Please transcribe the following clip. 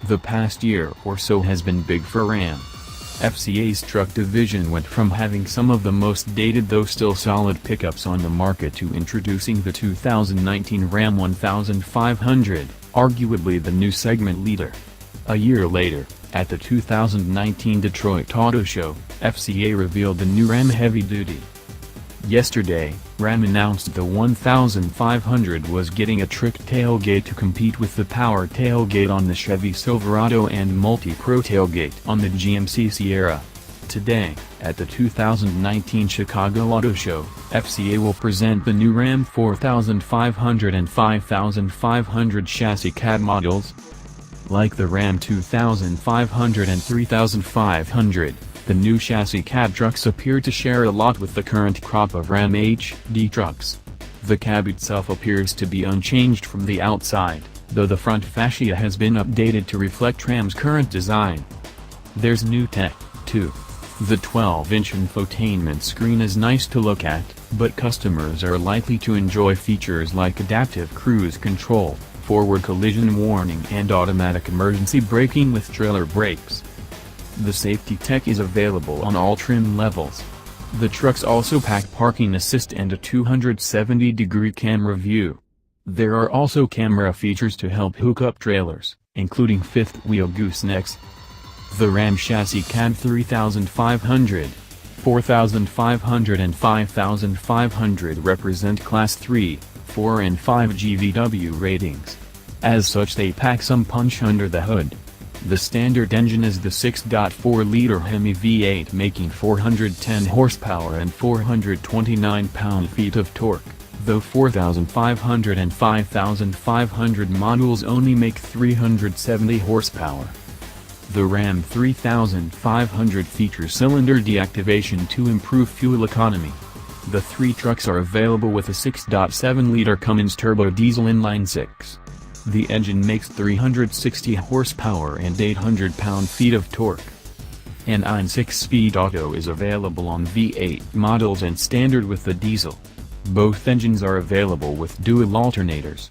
The past year or so has been big for Ram. FCA's truck division went from having some of the most dated though still solid pickups on the market to introducing the 2019 Ram 1500, arguably the new segment leader. A year later, at the 2019 Detroit Auto Show, FCA revealed the new Ram Heavy Duty. Yesterday, Ram announced the 1500 was getting a trick tailgate to compete with the power tailgate on the Chevy Silverado and MultiPro tailgate on the GMC Sierra. Today, at the 2019 Chicago Auto Show, FCA will present the new Ram 4500 and 5500 chassis cab models. Like the Ram 2500 and 3500, the new chassis cab trucks appear to share a lot with the current crop of Ram HD trucks. The cab itself appears to be unchanged from the outside, though the front fascia has been updated to reflect Ram's current design. There's new tech, too. The 12-inch infotainment screen is nice to look at, but customers are likely to enjoy features like adaptive cruise control, forward collision warning and automatic emergency braking with trailer brakes. The safety tech is available on all trim levels. The trucks also pack parking assist and a 270-degree camera view. There are also camera features to help hook up trailers, including fifth-wheel goosenecks. The Ram chassis cab 3500, 4500 and 5500 represent Class 3, 4 and 5 GVW ratings. As such they pack some punch under the hood. The standard engine is the 6.4-liter Hemi V8 making 410 horsepower and 429 pound-feet of torque, though 4500 and 5500 models only make 370 horsepower. The Ram 3500 features cylinder deactivation to improve fuel economy. The three trucks are available with a 6.7-liter Cummins turbo diesel inline-six. The engine makes 360 horsepower and 800 pound-feet of torque. An inline-six speed auto is available on V8 models and standard with the diesel. Both engines are available with dual alternators.